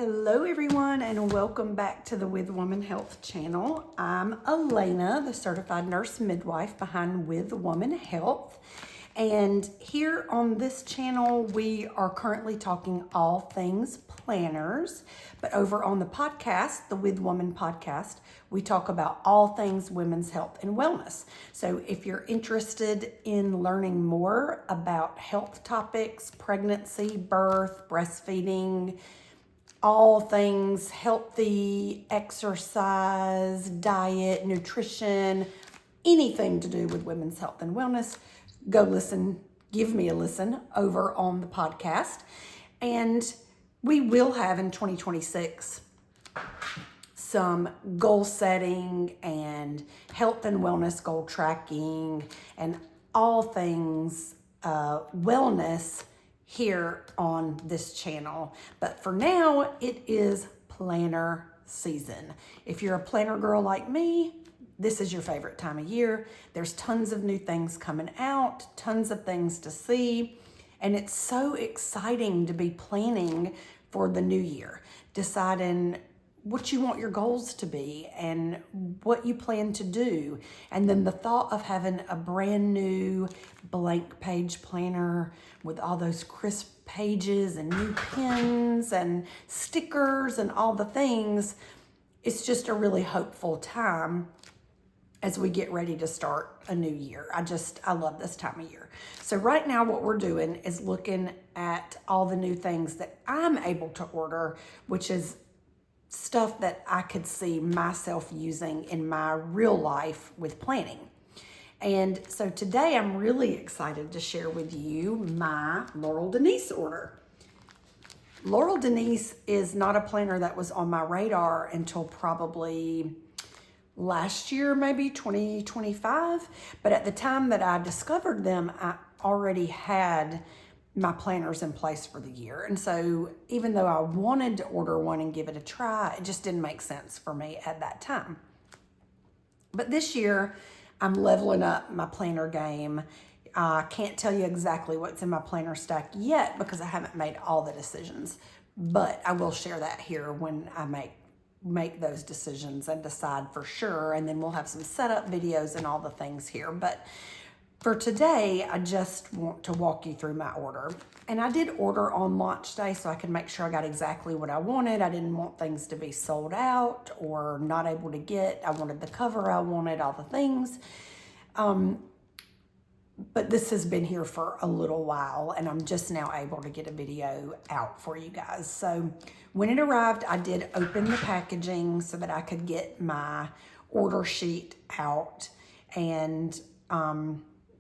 Hello everyone and welcome back to the With Woman Health channel. I'm Elena, the certified nurse midwife behind With Woman Health. And here on this channel, we are currently talking all things planners. But over on the podcast, the With Woman podcast, we talk about all things women's health and wellness. So if you're interested in learning more about health topics, pregnancy, birth, breastfeeding, all things healthy, exercise, diet, nutrition, anything to do with women's health and wellness, go listen, give me a listen over on the podcast. And we will have in 2026 some goal setting and health and wellness goal tracking and all things wellness here on this channel. But for now, it is planner season. If you're a planner girl like me, this is your favorite time of year. There's tons of new things coming out, tons of things to see, and it's so exciting to be planning for the new year, deciding what you want your goals to be and what you plan to do. And then the thought of having a brand new blank page planner with all those crisp pages and new pins and stickers and all the things, it's just a really hopeful time as we get ready to start a new year. I love this time of year. So right now what we're doing is looking at all the new things that I'm able to order, which is stuff that I could see myself using in my real life with planning. And so today I'm really excited to share with you my Laurel Denise order. Laurel Denise is not a planner that was on my radar until probably last year, maybe 2025. But at the time that I discovered them, I already had my planners in place for the year. And so even though I wanted to order one and give it a try, it just didn't make sense for me at that time. But this year, I'm leveling up my planner game. I can't tell you exactly what's in my planner stack yet because I haven't made all the decisions, but I will share that here when I make those decisions and decide for sure. And then we'll have some setup videos and all the things here. But for today, I just want to walk you through my order. And I did order on launch day so I could make sure I got exactly what I wanted. I didn't want things to be sold out or not able to get. I wanted the cover I wanted, all the things. But this has been here for a little while and I'm just now able to get a video out for you guys. So when it arrived, I did open the packaging so that I could get my order sheet out, and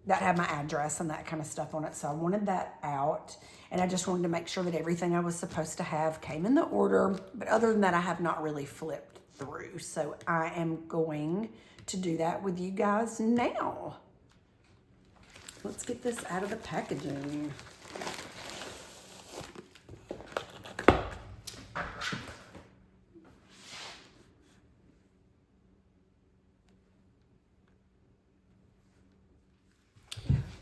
that had my address and that kind of stuff on it. So I wanted that out, and I just wanted to make sure that everything I was supposed to have came in the order. But other than that, I have not really flipped through. So I am going to do that with you guys now. Let's get this out of the packaging.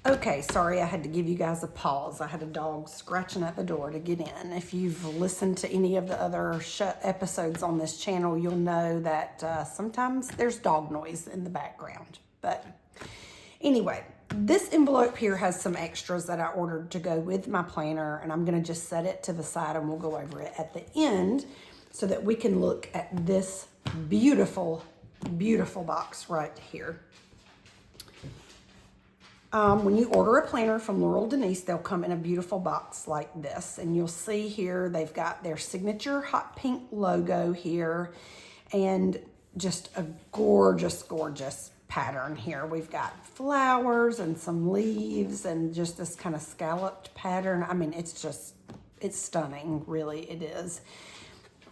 Okay, sorry, I had to give you guys a pause. I had a dog scratching at the door to get in. If you've listened to any of the other episodes on this channel, you'll know that sometimes there's dog noise in the background. But anyway, this envelope here has some extras that I ordered to go with my planner, and I'm gonna just set it to the side and we'll go over it at the end so that we can look at this beautiful, beautiful box right here. When you order a planner from Laurel Denise, they'll come in a beautiful box like this. And you'll see here, they've got their signature hot pink logo here and just a gorgeous, gorgeous pattern here. We've got flowers and some leaves and just this kind of scalloped pattern. I mean, it's stunning, really, it is.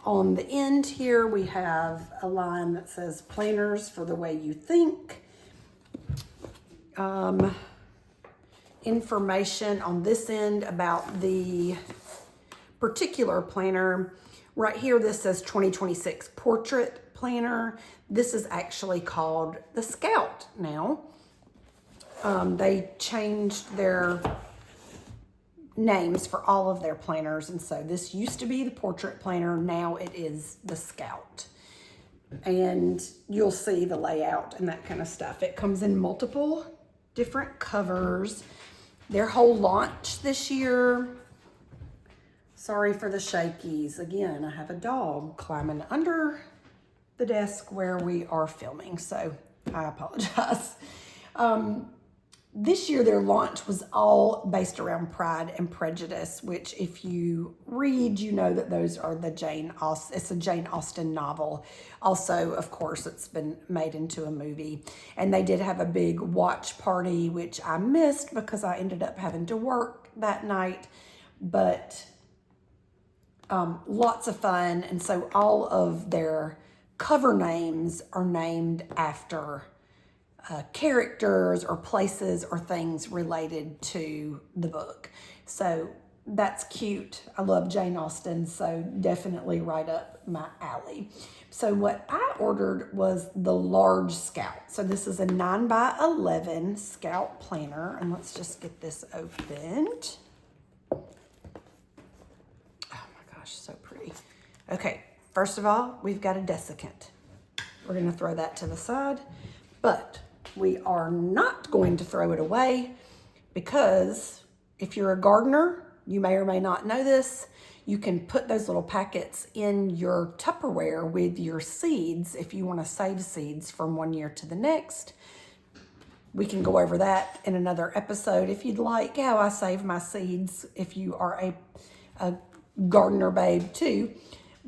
On the end here, we have a line that says planners for the way you think. Information on this end about the particular planner. Right here, this says 2026 Portrait Planner. This is actually called the Scout now. They changed their names for all of their planners. And so this used to be the portrait planner. Now it is the Scout. And you'll see the layout and that kind of stuff. It comes in multiple different covers. Their whole launch this year, sorry for the shakies. Again, I have a dog climbing under the desk where we are filming, so I apologize. This year, their launch was all based around Pride and Prejudice, which if you read, you know that those are it's a Jane Austen novel. Also, of course, it's been made into a movie. And they did have a big watch party, which I missed because I ended up having to work that night. But lots of fun. And so all of their cover names are named after characters or places or things related to the book. So that's cute. I love Jane Austen, so definitely right up my alley. So what I ordered was the large Scout. So this is a 9x11 Scout planner, and let's just get this opened. Oh my gosh, so pretty. Okay, first of all, we've got a desiccant. We're gonna throw that to the side, but we are not going to throw it away because if you're a gardener, you may or may not know this, you can put those little packets in your Tupperware with your seeds if you want to save seeds from one year to the next. We can go over that in another episode if you'd like, how I save my seeds if you are a gardener babe too.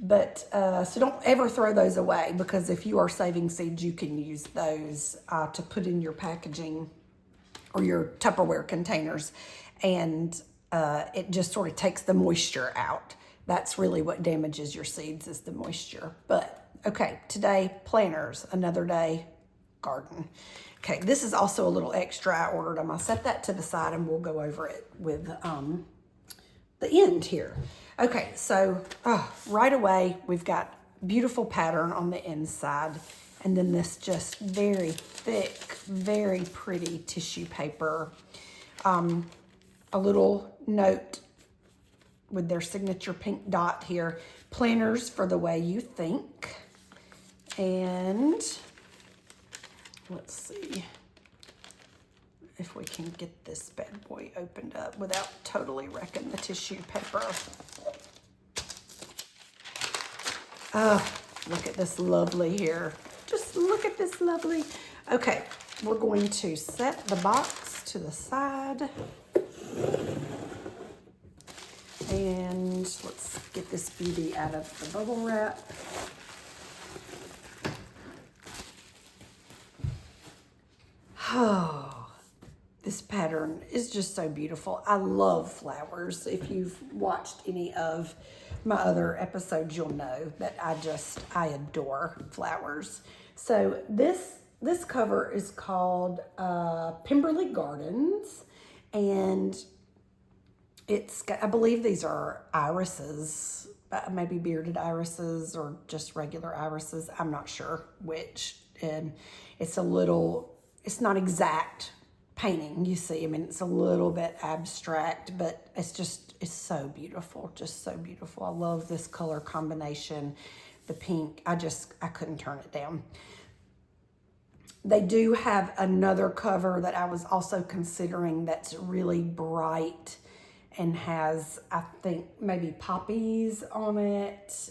But so don't ever throw those away, because if you are saving seeds, you can use those to put in your packaging or your Tupperware containers, and it just sort of takes the moisture out. That's really what damages your seeds, is the moisture. But okay, today planters, another day garden. Okay, this is also a little extra I ordered. I'm gonna set that to the side and we'll go over it with the end here. Okay, so right away, we've got beautiful pattern on the inside, and then this just very thick, very pretty tissue paper. A little note with their signature pink dot here. Planners for the way you think. And let's see if we can get this bad boy opened up without totally wrecking the tissue paper. Look at this lovely here. Just look at this lovely. Okay, we're going to set the box to the side. And let's get this beauty out of the bubble wrap. Oh, this pattern is just so beautiful. I love flowers. If you've watched any of my other episodes, you'll know that I adore flowers. So this cover is called Pemberley Gardens, and it's got, I believe these are irises, maybe bearded irises or just regular irises. I'm not sure which. And it's not exact painting, you see. I mean, it's a little bit abstract, but it's so beautiful, just so beautiful. I love this color combination, the pink. I couldn't turn it down. They do have another cover that I was also considering that's really bright and has, I think, maybe poppies on it.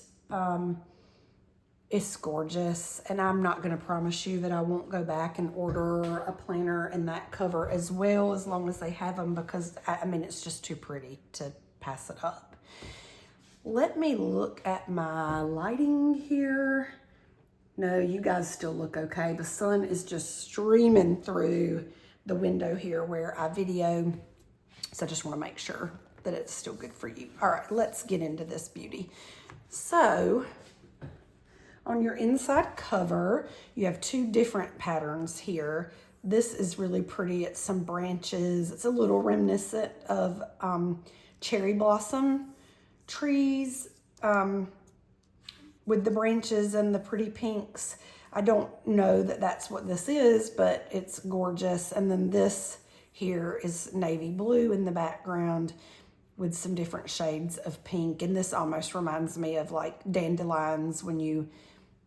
It's gorgeous, and I'm not going to promise you that I won't go back and order a planner in that cover as well, as long as they have them, because I mean, it's just too pretty to pass it up. Let me look at my lighting here. No, you guys still look okay. The sun is just streaming through the window here where I video, so I just want to make sure that it's still good for you. All right, let's get into this beauty. So on your inside cover, you have two different patterns here. This is really pretty. It's some branches. It's a little reminiscent of cherry blossom trees with the branches and the pretty pinks. I don't know that that's what this is, but it's gorgeous. And then this here is navy blue in the background. with some different shades of pink. And this almost reminds me of like dandelions when you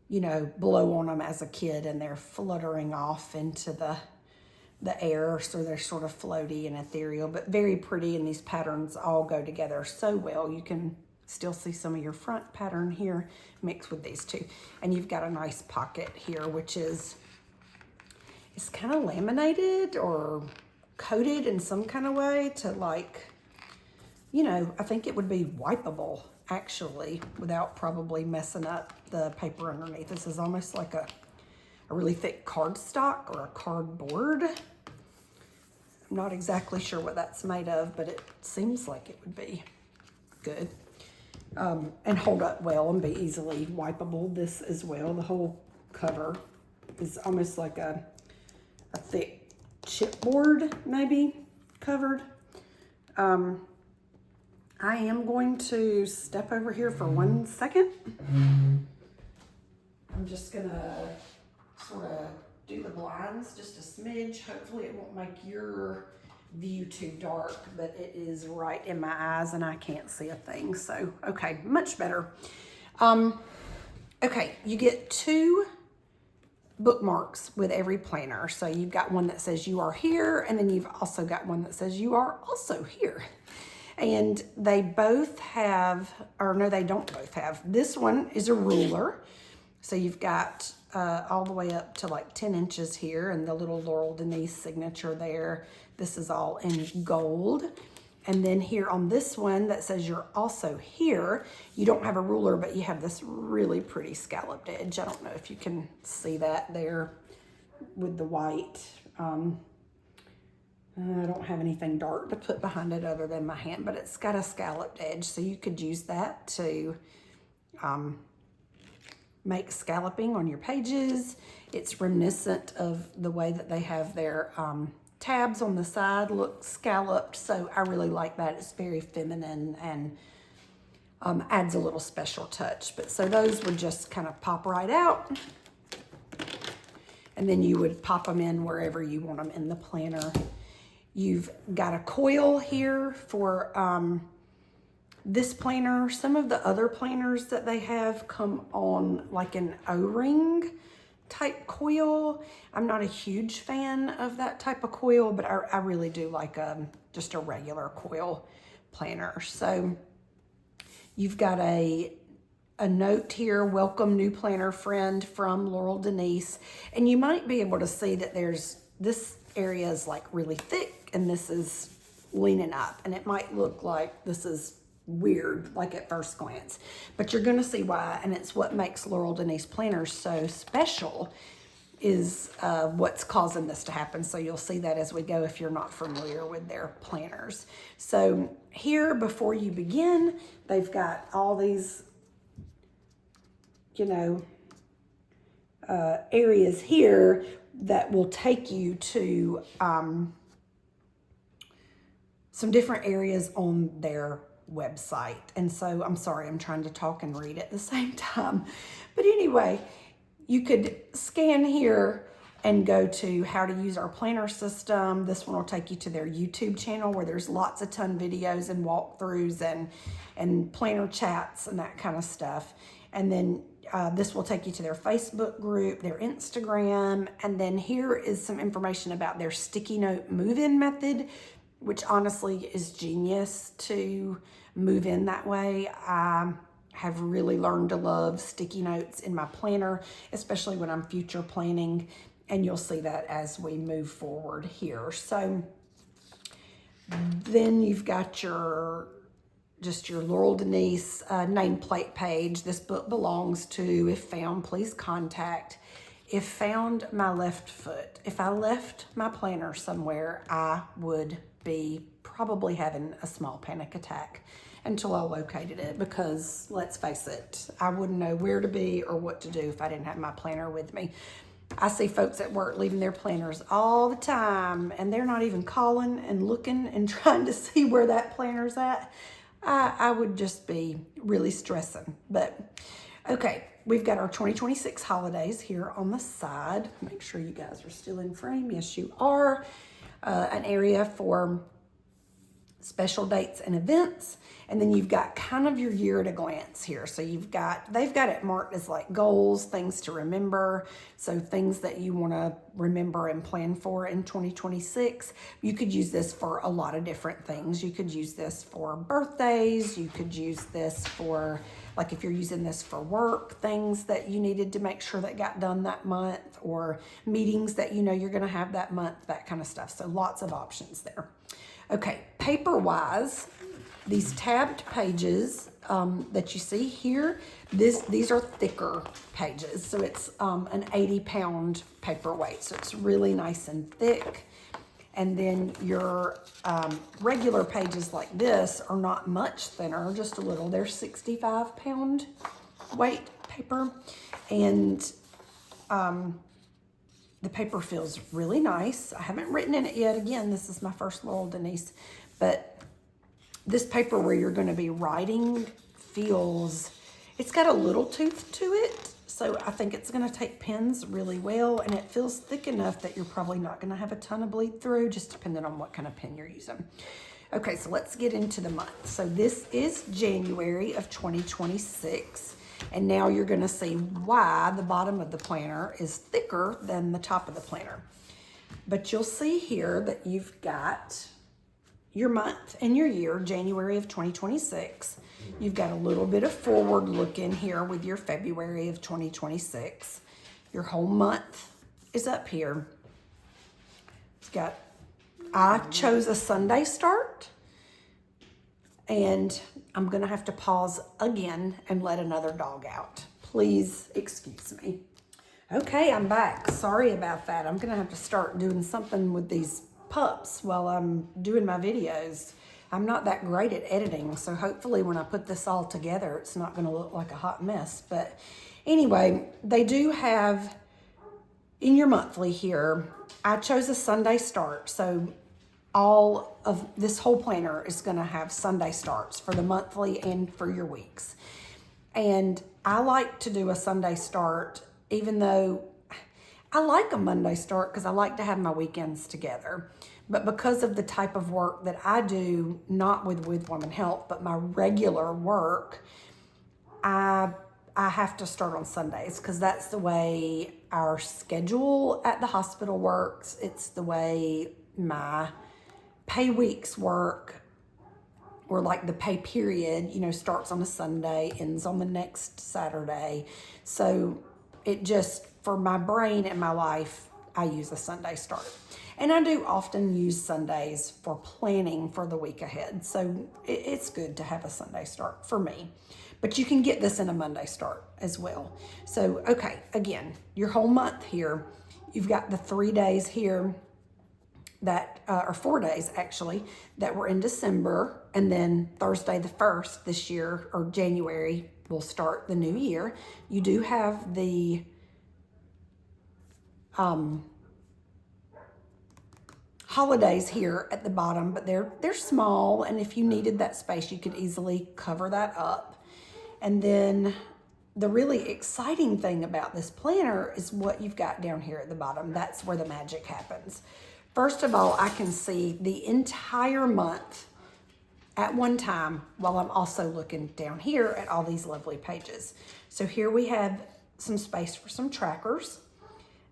know, blow on them as a kid and they're fluttering off into the air. So they're sort of floaty and ethereal, but very pretty. And these patterns all go together so well. You can still see some of your front pattern here mixed with these two. And you've got a nice pocket here, which is, it's kind of laminated or coated in some kind of way to like, you know, I think it would be wipeable actually without probably messing up the paper underneath. This is almost like a really thick cardstock or a cardboard. I'm not exactly sure what that's made of, but it seems like it would be good. And hold up well and be easily wipeable. This as well, the whole cover is almost like a thick chipboard maybe covered. I am going to step over here for 1 second. I'm just gonna sort of do the blinds just a smidge. Hopefully it won't make your view too dark, but it is right in my eyes and I can't see a thing. So, okay, much better. Okay, you get 2 bookmarks with every planner. So you've got one that says you are here, and then you've also got one that says you are also here. And they both have, or no, they don't both have. This one is a ruler. So you've got all the way up to like 10 inches here and the little Laurel Denise signature there. This is all in gold. And then here on this one that says you're also here, you don't have a ruler, but you have this really pretty scalloped edge. I don't know if you can see that there with the white. I don't have anything dark to put behind it other than my hand, but it's got a scalloped edge. So you could use that to make scalloping on your pages. It's reminiscent of the way that they have their tabs on the side look scalloped. So I really like that. It's very feminine and adds a little special touch. But so those would just kind of pop right out. And then you would pop them in wherever you want them in the planner. You've got a coil here for this planner. Some of the other planners that they have come on like an O-ring type coil. I'm not a huge fan of that type of coil, but I really do like just a regular coil planner. So you've got a note here, welcome new planner friend from Laurel Denise. And you might be able to see that there's, this area is like really thick and this is leaning up, and it might look like this is weird like at first glance, but you're going to see why. And it's what makes Laurel Denise planners so special is what's causing this to happen. So you'll see that as we go if you're not familiar with their planners. So here before you begin, they've got all these, you know, areas here that will take you to some different areas on their website. And so I'm sorry, I'm trying to talk and read at the same time. But anyway, you could scan here and go to how to use our planner system. This one will take you to their YouTube channel where there's lots of ton videos and walkthroughs and planner chats and that kind of stuff. And then this will take you to their Facebook group, their Instagram, and then here is some information about their sticky note move-in method, which honestly is genius to move in that way. I have really learned to love sticky notes in my planner, especially when I'm future planning, and you'll see that as we move forward here. So then you've got your Laurel Denise nameplate page. This book belongs to, if found, please contact. If found, my left foot. If I left my planner somewhere, I would be probably having a small panic attack until I located it, because let's face it, I wouldn't know where to be or what to do if I didn't have my planner with me. I see folks at work leaving their planners all the time and they're not even calling and looking and trying to see where that planner's at. I would just be really stressing. But okay, we've got our 2026 holidays here on the side. Make sure you guys are still in frame. Yes, you are. An area for special dates and events. And then you've got kind of your year at a glance here. So they've got it marked as like goals, things to remember. So things that you want to remember and plan for in 2026. You could use this for a lot of different things. You could use this for birthdays. You could use this for, like if you're using this for work, things that you needed to make sure that got done that month, or meetings that you know you're going to have that month, that kind of stuff. So lots of options there. Okay, paper-wise, these tabbed pages that you see here, these are thicker pages. So it's an 80-pound paperweight. So it's really nice and thick. And then your regular pages like this are not much thinner, just a little. They're 65-pound weight paper. And the paper feels really nice. I haven't written in it yet. Again, this is my first Laurel Denise. But this paper where you're going to be writing it's got a little tooth to it. So I think it's going to take pens really well. And it feels thick enough that you're probably not going to have a ton of bleed through, just depending on what kind of pen you're using. Okay, so let's get into the month. So this is January of 2026. And now you're going to see why the bottom of the planner is thicker than the top of the planner. But you'll see here that you've got your month and your year, January of 2026. You've got a little bit of forward look in here with your February of 2026. Your whole month is up here. It's got, I chose a Sunday start, and I'm gonna have to pause again and let another dog out. Please excuse me. Okay, I'm back. Sorry about that. I'm gonna have to start doing something with these pups while I'm doing my videos. I'm not that great at editing, so hopefully when I put this all together, it's not gonna look like a hot mess. But anyway, they do have, in your monthly here, I chose a Sunday start, so all of this whole planner is gonna have Sunday starts for the monthly and for your weeks. And I like to do a Sunday start, even though I like a Monday start because I like to have my weekends together. But because of the type of work that I do, not with Women Health, but my regular work, I have to start on Sundays because that's the way our schedule at the hospital works. It's the way my pay weeks work, or like the pay period, starts on a Sunday, ends on the next Saturday. So it just, for my brain and my life, I use a Sunday start. And I do often use Sundays for planning for the week ahead. So it's good to have a Sunday start for me. But you can get this in a Monday start as well. So, okay, again, your whole month here, you've got the 3 days here that, or 4 days actually, that were in December. And then Thursday the 1st this year, or January, will start the new year. You do have the holidays here at the bottom, but they're small, and if you needed that space, you could easily cover that up. And then the really exciting thing about this planner is what you've got down here at the bottom. That's where the magic happens. First of all, I can see the entire month at one time while I'm also looking down here at all these lovely pages. So here we have some space for some trackers.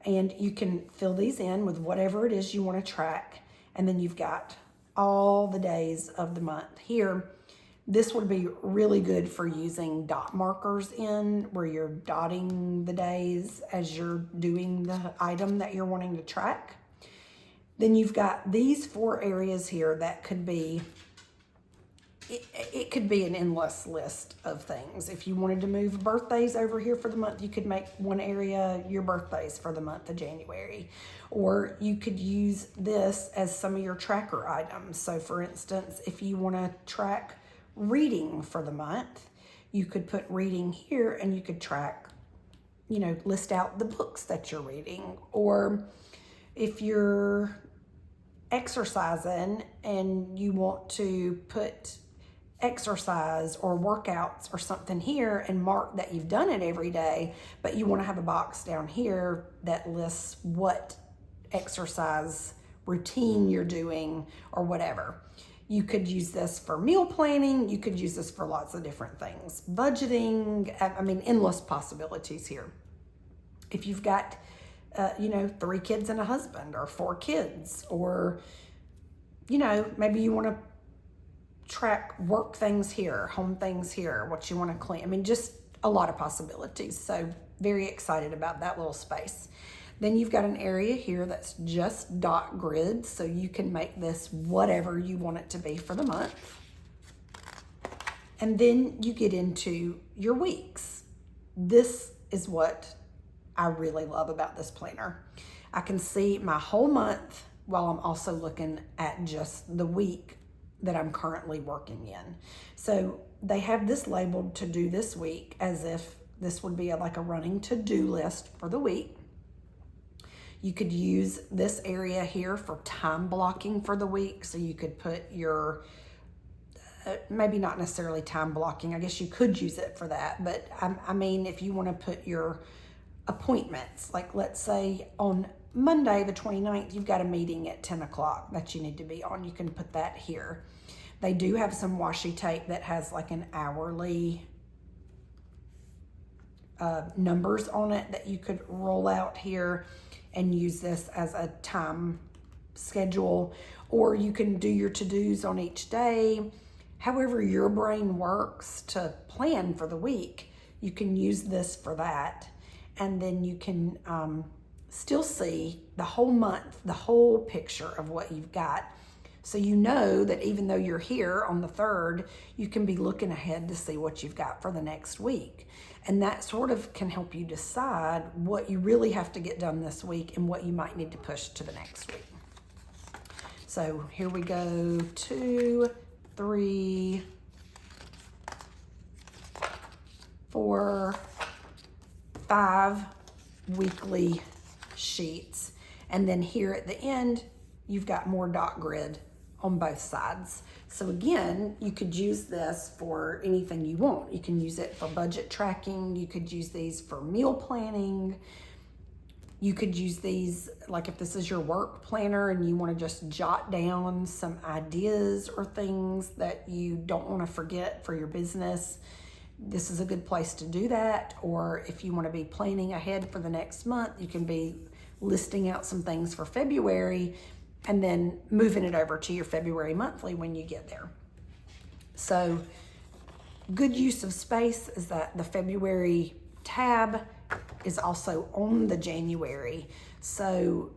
And you can fill these in with whatever it is you want to track. And then you've got all the days of the month here. This would be really good for using dot markers in, where you're dotting the days as you're doing the item that you're wanting to track. Then you've got these 4 areas here that could be, it could be an endless list of things. If you wanted to move birthdays over here for the month, you could make one area your birthdays for the month of January. Or you could use this as some of your tracker items. So for instance, if you want to track reading for the month, you could put reading here, and you could track, list out the books that you're reading. Or if you're exercising and you want to put exercise or workouts or something here and mark that you've done it every day, but you want to have a box down here that lists what exercise routine you're doing or whatever. You could use this for meal planning. You could use this for lots of different things. Budgeting, I mean, endless possibilities here. If you've got, 3 kids and a husband, or 4 kids, or, maybe you want to track work things here, home things here, what you want to clean. I mean, just a lot of possibilities. So very excited about that little space. Then you've got an area here that's just dot grid, so you can make this whatever you want it to be for the month. And then you get into your weeks. This is what I really love about this planner. I can see my whole month while I'm also looking at just the week that I'm currently working in. So they have this labeled to do this week as if this would be like a running to-do list for the week. You could use this area here for time blocking for the week. So you could put your, maybe not necessarily time blocking. I guess you could use it for that. But I mean, if you want to put your appointments, like let's say on Monday, the 29th, you've got a meeting at 10 o'clock that you need to be on. You can put that here. They do have some washi tape that has like an hourly numbers on it that you could roll out here and use this as a time schedule, or you can do your to-dos on each day. However your brain works to plan for the week, you can use this for that. And then you can still see the whole month, the whole picture of what you've got. So you know that even though you're here on the 3rd, you can be looking ahead to see what you've got for the next week. And that sort of can help you decide what you really have to get done this week and what you might need to push to the next week. So here we go, 2, 3, 4, 5 weekly sheets. And then here at the end, you've got more dot grid on both sides. So again, you could use this for anything you want. You can use it for budget tracking. You could use these for meal planning. You could use these, like if this is your work planner and you want to just jot down some ideas or things that you don't want to forget for your business, this is a good place to do that. Or if you want to be planning ahead for the next month, you can be listing out some things for February and then moving it over to your February monthly when you get there. So good use of space is that the February tab is also on the January. So,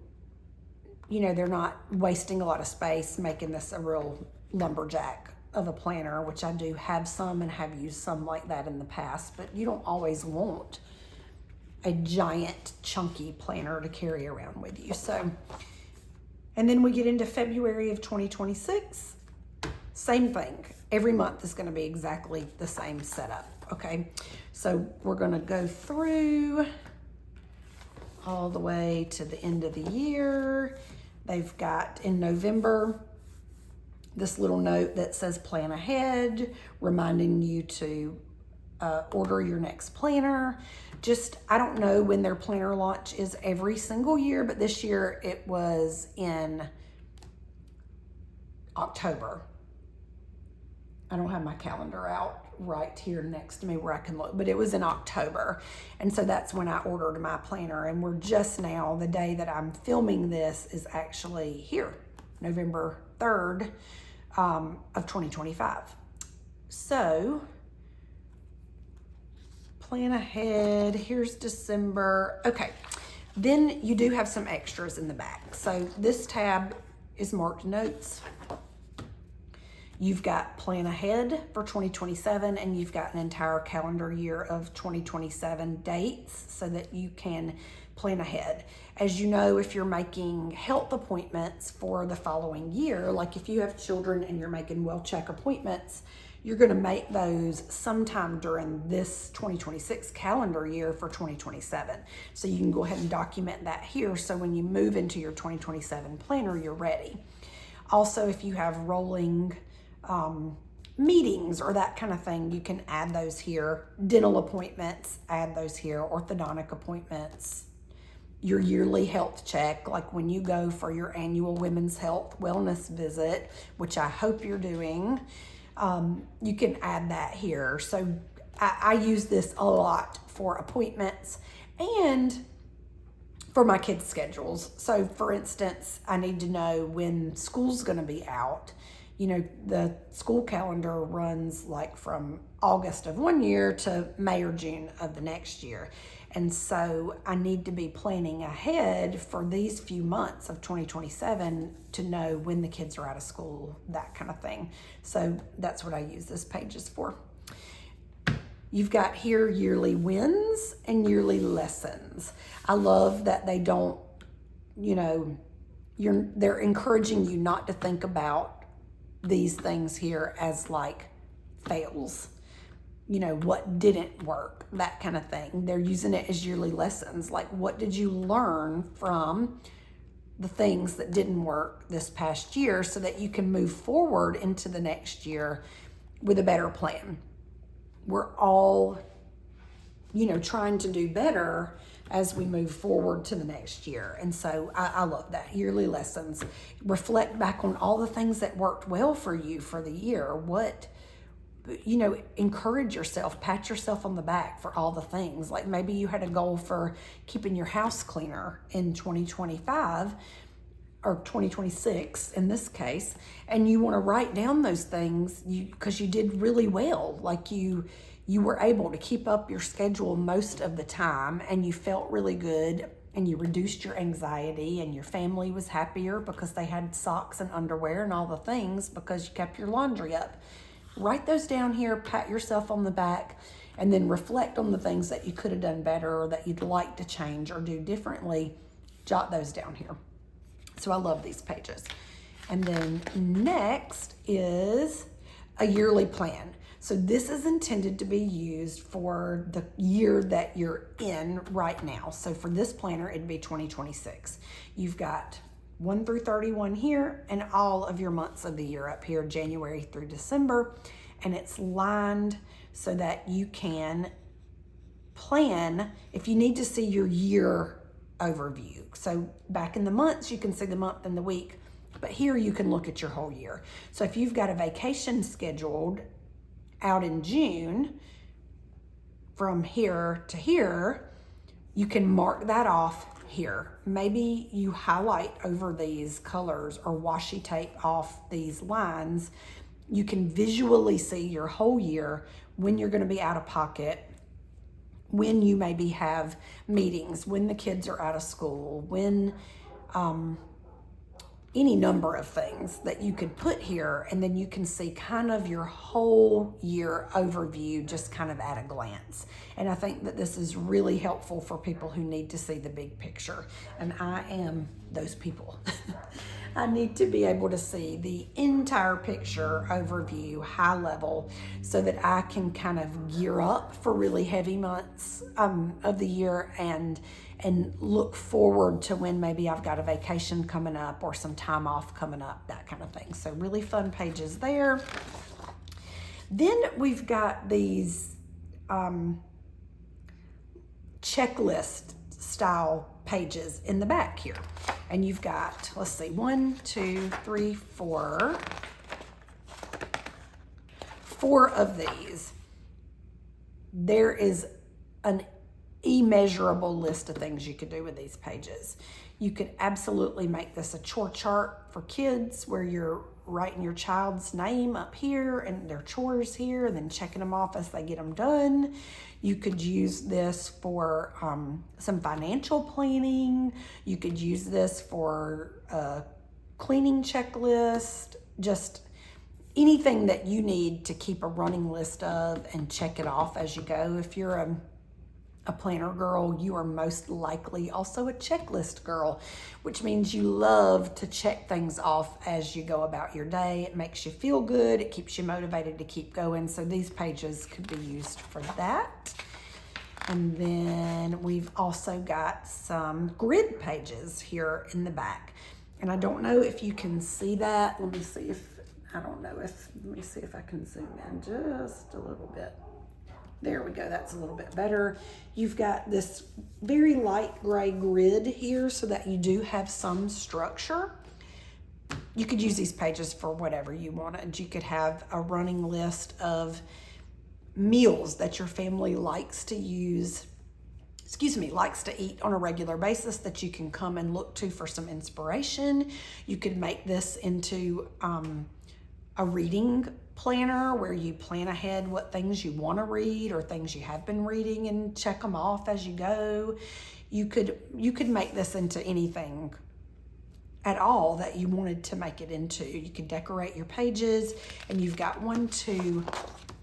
they're not wasting a lot of space making this a real lumberjack of a planner, which I do have some and have used some like that in the past, but you don't always want a giant chunky planner to carry around with you. So, and then we get into February of 2026, same thing. Every month is going to be exactly the same setup. Okay, so we're going to go through all the way to the end of the year. They've got in November this little note that says plan ahead, reminding you to order your next planner. I don't know when their planner launch is every single year, but this year it was in October. I don't have my calendar out right here next to me where I can look, but it was in October. And so that's when I ordered my planner. And we're just now, the day that I'm filming this is actually here, November 3rd of 2025. So plan ahead, here's December. Okay, then you do have some extras in the back. So this tab is marked notes. You've got plan ahead for 2027, and you've got an entire calendar year of 2027 dates so that you can plan ahead. As you know, if you're making health appointments for the following year, like if you have children and you're making well check appointments, you're going to make those sometime during this 2026 calendar year for 2027. So you can go ahead and document that here so when you move into your 2027 planner, you're ready. Also, if you have rolling meetings or that kind of thing, you can add those here. Dental appointments, add those here. Orthodontic appointments, your yearly health check, like when you go for your annual women's health wellness visit, which I hope you're doing, you can add that here. So I use this a lot for appointments and for my kids' schedules. So for instance, I need to know when school's gonna be out. You know, the school calendar runs like from August of one year to May or June of the next year. And so I need to be planning ahead for these few months of 2027 to know when the kids are out of school, that kind of thing. So that's what I use this pages for. You've got here yearly wins and yearly lessons. I love that they don't, you know, they're encouraging you not to think about these things here as like fails. You know, what didn't work, that kind of thing. They're using it as yearly lessons. Like, what did you learn from the things that didn't work this past year so that you can move forward into the next year with a better plan? We're all, you know, trying to do better as we move forward to the next year. And so I love that. Yearly lessons. Reflect back on all the things that worked well for you for the year. What, you know, encourage yourself, pat yourself on the back for all the things. Like maybe you had a goal for keeping your house cleaner in 2025 or 2026 in this case, and you want to write down those things because you did really well. Like you were able to keep up your schedule most of the time, and you felt really good, and you reduced your anxiety, and your family was happier because they had socks and underwear and all the things because you kept your laundry up. Write those down here, pat yourself on the back, and then reflect on the things that you could have done better or that you'd like to change or do differently. Jot those down here. So I love these pages. And then next is a yearly plan. So this is intended to be used for the year that you're in right now. So for this planner, it'd be 2026. You've got 1 through 31 here and all of your months of the year up here, January through December. And it's lined so that you can plan if you need to see your year overview. So back in the months, you can see the month and the week, but here you can look at your whole year. So if you've got a vacation scheduled out in June from here to here, you can mark that off here. Maybe you highlight over these colors or washi tape off these lines. You can visually see your whole year, when you're going to be out of pocket, when you maybe have meetings, when the kids are out of school, when any number of things that you could put here, and then you can see kind of your whole year overview just kind of at a glance. And I think that this is really helpful for people who need to see the big picture. And I am those people. I need to be able to see the entire picture overview, high level, so that I can kind of gear up for really heavy months of the year and look forward to when maybe I've got a vacation coming up or some time off coming up, that kind of thing. So really fun pages there. Then we've got these checklist style pages in the back here. And you've got, let's see, 1, 2, 3, 4 of these. There is an immeasurable list of things you could do with these pages. You could absolutely make this a chore chart for kids where you're writing your child's name up here and their chores here and then checking them off as they get them done. You could use this for some financial planning. You could use this for a cleaning checklist, just anything that you need to keep a running list of and check it off as you go. If you're a planner girl, you are most likely also a checklist girl, which means you love to check things off as you go about your day. It makes you feel good. It keeps you motivated to keep going. So these pages could be used for that. And then we've also got some grid pages here in the back. And I don't know if you can see that. Let me see if I can zoom in just a little bit. There we go, that's a little bit better. You've got this very light gray grid here so that you do have some structure. You could use these pages for whatever you wanted. You could have a running list of meals that your family likes to use, likes to eat on a regular basis that you can come and look to for some inspiration. You could make this into a reading planner where you plan ahead what things you want to read or things you have been reading and check them off as you go. You could make this into anything at all that you wanted to make it into. You could decorate your pages, and you've got 1, 2,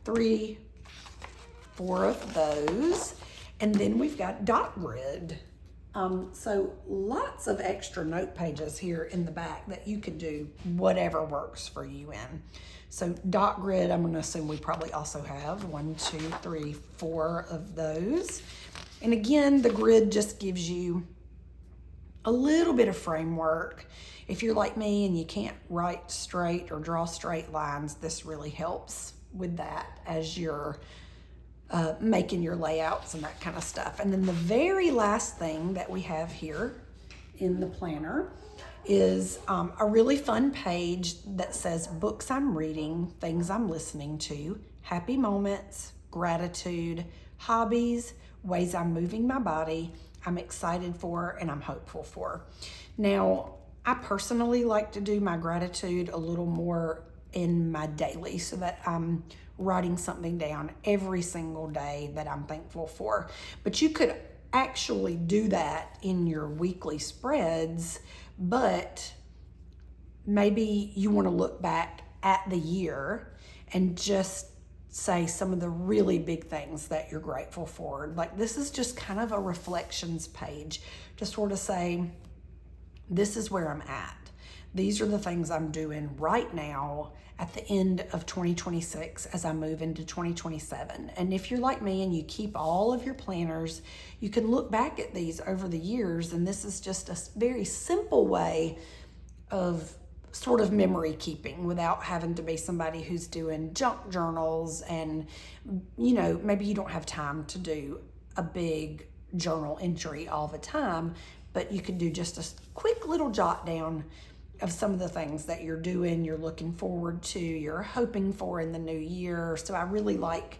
3, 4 of those. And then we've got dot grid. So lots of extra note pages here in the back that you can do whatever works for you in. So dot grid, I'm gonna assume we probably also have 1, 2, 3, 4 of those. And again, the grid just gives you a little bit of framework. If you're like me and you can't write straight or draw straight lines, this really helps with that as you're making your layouts and that kind of stuff. And then the very last thing that we have here in the planner is a really fun page that says books I'm reading, things I'm listening to, happy moments, gratitude, hobbies, ways I'm moving my body, I'm excited for, and I'm hopeful for. Now, I personally like to do my gratitude a little more in my daily so that I'm writing something down every single day that I'm thankful for. But you could actually do that in your weekly spreads, but maybe you want to look back at the year and just say some of the really big things that you're grateful for. Like, this is just kind of a reflections page to sort of say, this is where I'm at. These are the things I'm doing right now at the end of 2026 as I move into 2027. And if you're like me and you keep all of your planners, you can look back at these over the years, and this is just a very simple way of sort of memory keeping without having to be somebody who's doing junk journals, and maybe you don't have time to do a big journal entry all the time, but you could do just a quick little jot down of some of the things that you're doing, you're looking forward to, you're hoping for in the new year. So I really like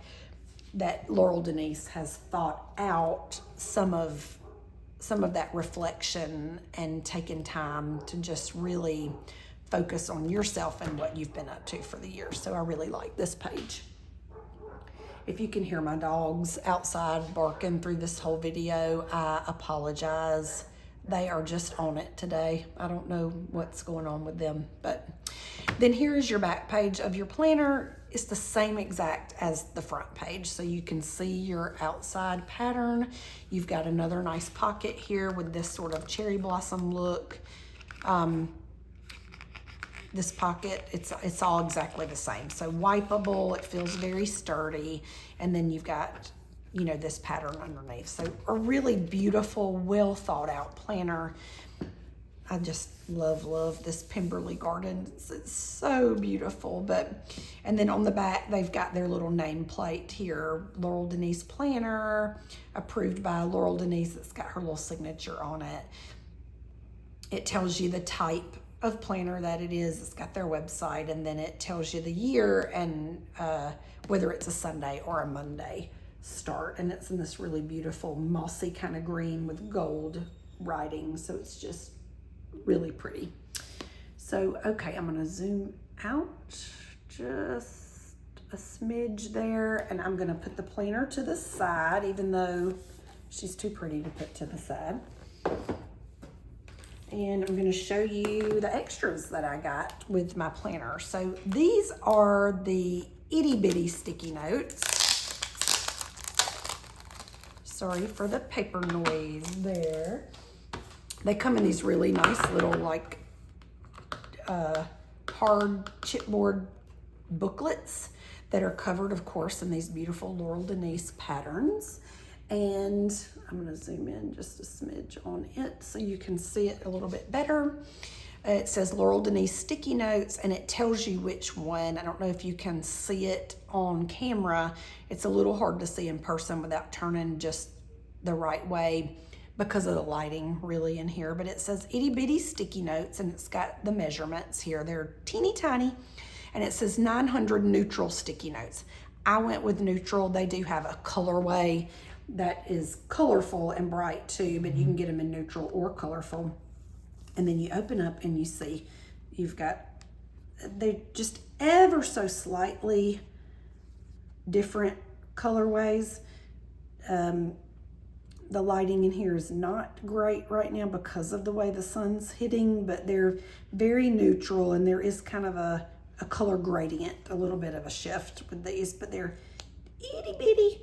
that Laurel Denise has thought out some of that reflection and taken time to just really focus on yourself and what you've been up to for the year. So I really like this page. If you can hear my dogs outside barking through this whole video, I apologize. They are just on it today. I don't know what's going on with them. But then here is your back page of your planner. It's the same exact as the front page, so you can see your outside pattern. You've got another nice pocket here with this sort of cherry blossom look. This pocket, it's all exactly the same. So wipeable, it feels very sturdy, and then you've got this pattern underneath. So a really beautiful, well thought out planner. I just love this Pemberley Garden. It's so beautiful. And then on the back, they've got their little nameplate here, Laurel Denise planner, approved by Laurel Denise. It's got her little signature on it. It tells you the type of planner that it is. It's got their website, and then it tells you the year and whether it's a Sunday or a Monday start. And it's in this really beautiful mossy kind of green with gold writing, so it's just really pretty. So okay, I'm gonna zoom out just a smidge there, and I'm gonna put the planner to the side, even though she's too pretty to put to the side. And I'm gonna show you the extras that I got with my planner. So these are the itty bitty sticky notes. Sorry for the paper noise there. They come in these really nice little hard chipboard booklets that are covered, of course, in these beautiful Laurel Denise patterns. And I'm gonna zoom in just a smidge on it so you can see it a little bit better. It says Laurel Denise sticky notes, and it tells you which one. I don't know if you can see it on camera. It's a little hard to see in person without turning just the right way because of the lighting really in here. But it says itty bitty sticky notes, and it's got the measurements here. They're teeny tiny, and it says 900 neutral sticky notes. I went with neutral. They do have a colorway that is colorful and bright too, but you can get them in neutral or colorful. And then you open up and you see you've got, they're just ever so slightly different colorways. The lighting in here is not great right now because of the way the sun's hitting, but they're very neutral, and there is kind of a color gradient, a little bit of a shift with these, but they're itty bitty.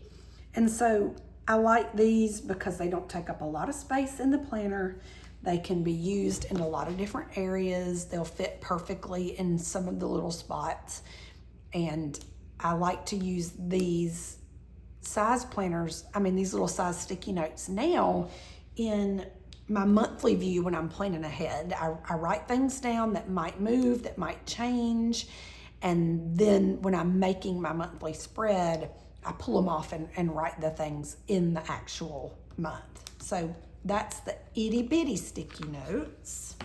And so I like these because they don't take up a lot of space in the planner. They can be used in a lot of different areas. They'll fit perfectly in some of the little spots. And I like to use these size planners, these little size sticky notes now in my monthly view when I'm planning ahead. I write things down that might move, that might change. And then when I'm making my monthly spread, I pull them off and write the things in the actual month. So that's the itty bitty sticky notes.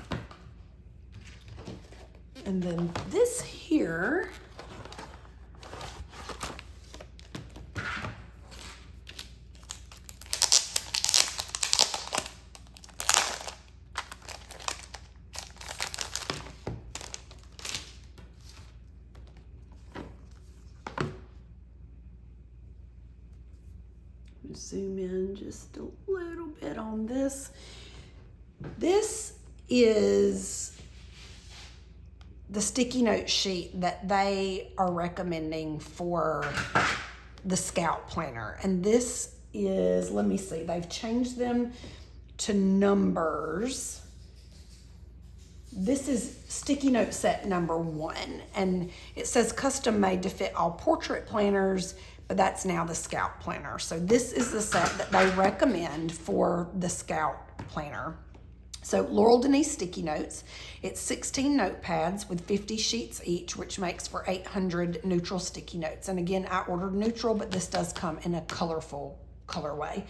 And then this here, zoom in just a little bit on this. This is the sticky note sheet that they are recommending for the Scout planner. And this is, let me see, they've changed them to numbers. This is sticky note set number 1, and it says custom made to fit all portrait planners, but that's now the Scout planner. So this is the set that they recommend for the Scout planner. So Laurel Denise sticky notes, it's 16 notepads with 50 sheets each, which makes for 800 neutral sticky notes. And again, I ordered neutral, but this does come in a colorful colorway.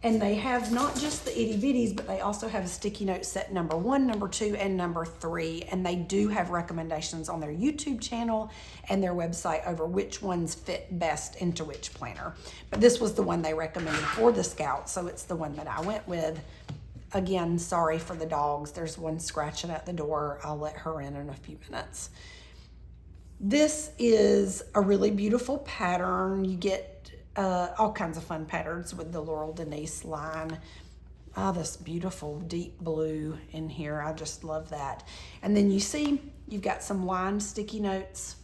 And they have not just the itty bitties, but they also have a sticky note set number 1, number 2, and number 3. And they do have recommendations on their YouTube channel and their website over which ones fit best into which planner. But this was the one they recommended for the Scout, so it's the one that I went with. Again, sorry for the dogs. There's one scratching at the door. I'll let her in a few minutes. This is a really beautiful pattern. You get all kinds of fun patterns with the Laurel Denise line. This beautiful deep blue in here. I just love that. And then you see you've got some lined sticky notes,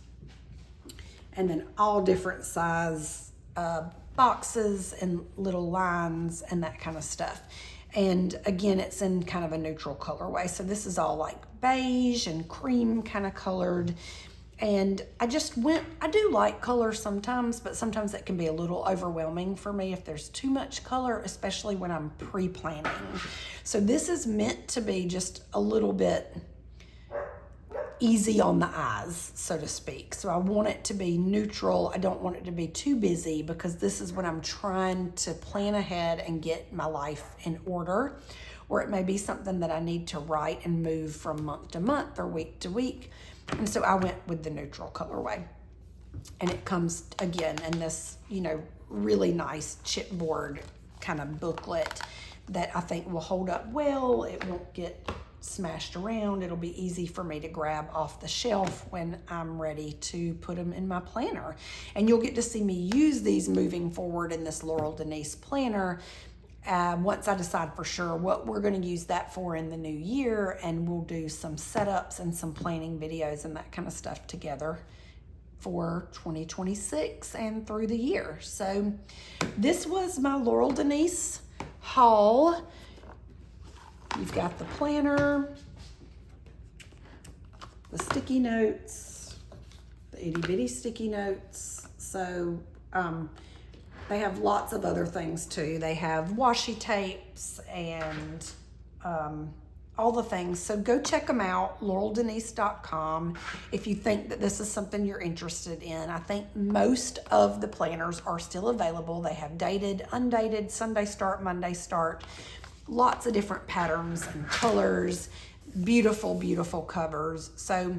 and then all different size boxes and little lines and that kind of stuff. And again, it's in kind of a neutral colorway. So this is all like beige and cream kind of colored. And I do like color sometimes, but sometimes it can be a little overwhelming for me if there's too much color, especially when I'm pre-planning. So this is meant to be just a little bit easy on the eyes, so to speak. So I want it to be neutral. I don't want it to be too busy because this is when I'm trying to plan ahead and get my life in order. Or it may be something that I need to write and move from month to month or week to week. And so I went with the neutral colorway. And it comes again in this, really nice chipboard kind of booklet that I think will hold up well. It won't get smashed around. It'll be easy for me to grab off the shelf when I'm ready to put them in my planner. And you'll get to see me use these moving forward in this Laurel Denise planner once I decide for sure what we're going to use that for in the new year, and we'll do some setups and some planning videos and that kind of stuff together for 2026 and through the year. So this was my Laurel Denise haul. You've got the planner, the sticky notes, the itty bitty sticky notes. So they have lots of other things too. They have washi tapes and all the things. So go check them out, laureldenise.com, if you think that this is something you're interested in. I think most of the planners are still available. They have dated, undated, Sunday start, Monday start, lots of different patterns and colors, beautiful, beautiful covers. So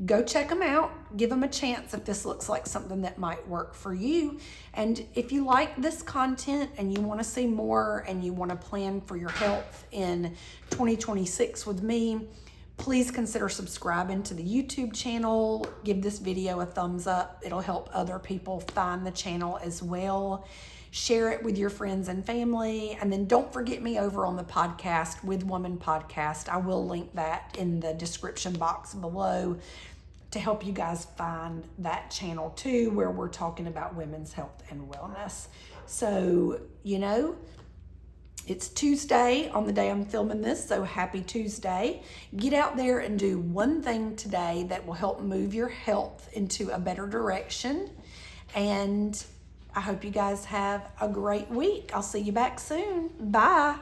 go check them out, give them a chance if this looks like something that might work for you. And if you like this content and you want to see more and you want to plan for your health in 2026 with me, please consider subscribing to the YouTube channel. Give this video a thumbs up. It'll help other people find the channel as well. Share it with your friends and family. And then don't forget me over on the podcast, With Woman Podcast. I will link that in the description box below to help you guys find that channel too, where we're talking about women's health and wellness. So, you know, it's Tuesday on the day I'm filming this, so happy Tuesday. Get out there and do one thing today that will help move your health into a better direction. And I hope you guys have a great week. I'll see you back soon. Bye.